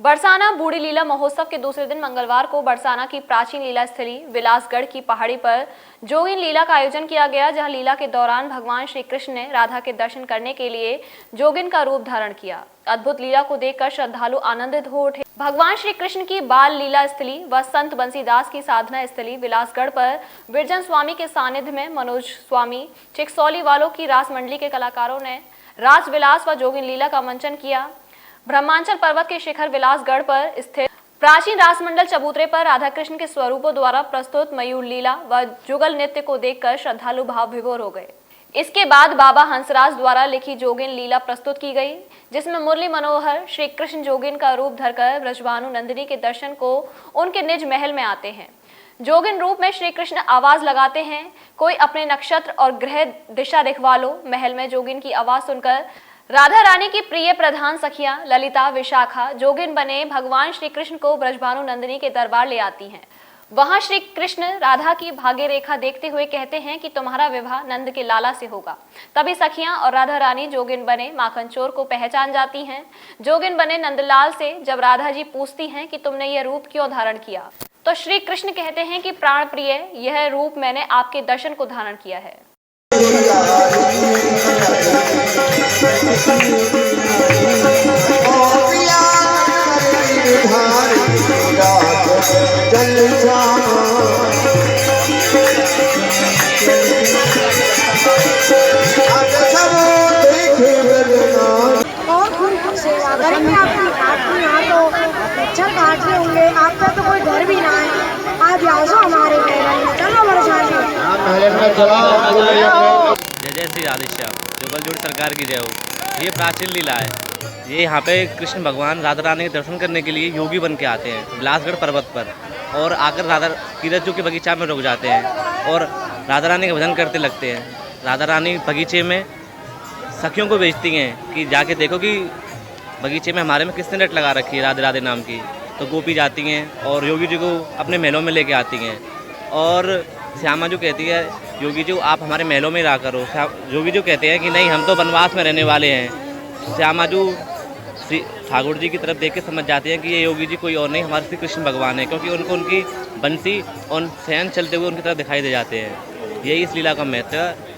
बरसाना बूढ़ी लीला महोत्सव के दूसरे दिन मंगलवार को बरसाना की प्राचीन लीला स्थली विलासगढ़ की पहाड़ी पर जोगिन लीला का आयोजन किया गया, जहां लीला के दौरान भगवान श्री कृष्ण ने राधा के दर्शन करने के लिए जोगिन का रूप धारण किया। अद्भुत लीला को देखकर श्रद्धालु आनंदित हो उठे। भगवान श्री कृष्ण की बाल लीला स्थली व संत बंसीदास की साधना स्थली विलासगढ़ पर विरजन स्वामी के सानिध्य में मनोज स्वामी चिकसौली वालों की रास मंडली के कलाकारों ने रास विलास व जोगिन लीला का मंचन किया। ब्रह्मांचल पर्वत के शिखर विलासगढ़ पर स्थित प्राचीन रासमंडल चबूतरे पर राधा कृष्ण के स्वरूपों द्वारा प्रस्तुत मयूर लीला व जुगल नृत्य को देखकर श्रद्धालु भाव विभोर हो गए। इसके बाद बाबा हंसराज द्वारा लिखी जोगिन लीला प्रस्तुत की गई, जिसमें मुरली मनोहर श्री कृष्ण जोगिन का रूप धरकर ब्रजभानु नंदिनी के दर्शन को उनके निज महल में आते हैं। जोगिन रूप में श्री कृष्ण आवाज लगाते हैं, कोई अपने नक्षत्र और ग्रह दिशा दिखवा लो। महल में जोगिन की आवाज सुनकर राधा रानी की प्रिय प्रधान सखियां ललिता विशाखा जोगिन बने भगवान श्री कृष्ण को ब्रजभानु नंदिनी के दरबार ले आती हैं। वहां श्री कृष्ण राधा की भाग्य रेखा देखते हुए कहते हैं कि तुम्हारा विवाह नंद के लाला से होगा। तभी सखियां और राधा रानी जोगिन बने माखन चोर को पहचान जाती हैं। जोगिन बने नंदलाल से जब राधा जी पूछती हैं कि तुमने यह रूप क्यों धारण किया, तो श्री कृष्ण कहते हैं कि प्राण प्रिय, यह रूप मैंने आपके दर्शन को धारण किया है। अच्छा काट रहे होंगे, आपका तो कोई घर भी ना है, आप आओ हमारे महल में, चलो जय जय श्री राधेश्याम, जुगल जोड़ी सरकार की जय हो। ये प्राचीन लीला है। ये यहाँ पे कृष्ण भगवान राधा रानी के दर्शन करने के लिए योगी बन के आते हैं विलासगढ़ पर्वत पर, और आकर राधा तीरथ के बगीचा में रुक जाते हैं और राधा रानी का भजन करते लगते हैं। राधा रानी बगीचे में सखियों को भेजती हैं कि जाके देखो कि बगीचे में हमारे में किसने रट लगा रखी है राधे राधे नाम की। तो गोपी जाती हैं और योगी जी को अपने महलों में लेके आती हैं, और श्यामा जो कहती है योगी जी आप हमारे महलों में रहा करो। योगी जी कहते हैं कि नहीं, हम तो वनवास में रहने वाले हैं। श्यामा जो श्री ठाकुर जी की तरफ देख के समझ जाते हैं कि ये योगी जी कोई और नहीं, हमारे श्री कृष्ण भगवान है, क्योंकि उनको उनकी बंसी और शयन चलते हुए उनकी तरफ दिखाई दे जाते हैं। यही इस लीला का महत्व है।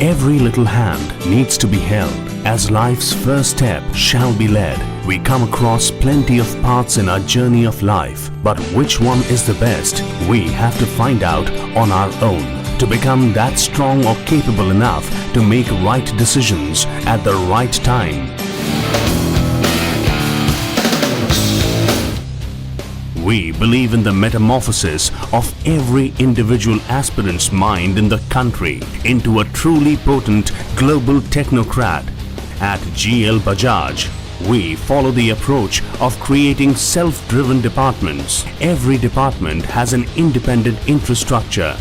Every little hand needs to be held. As life's first step shall be led, we come across plenty of paths in our journey of life. But which one is the best? We have to find out on our own. To become that strong or capable enough to make right decisions at the right time. We believe in the metamorphosis of every individual aspirant's mind in the country into a truly potent global technocrat. At GL Bajaj, we follow the approach of creating self-driven departments. Every department has an independent infrastructure.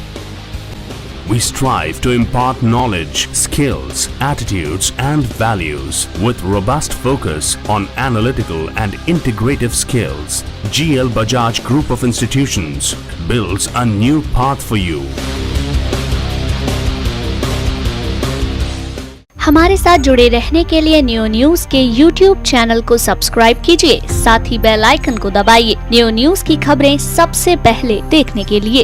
We strive to impart knowledge, skills, attitudes and values with robust focus on analytical and integrative skills. GL Bajaj Group of Institutions builds a new path for you. हमारे साथ जुड़े रहने के लिए new news के YouTube channel को subscribe कीजिए, साथ ही बेल आइकन को दबाइए न्यू न्यूज की खबरें सबसे पहले देखने के लिए।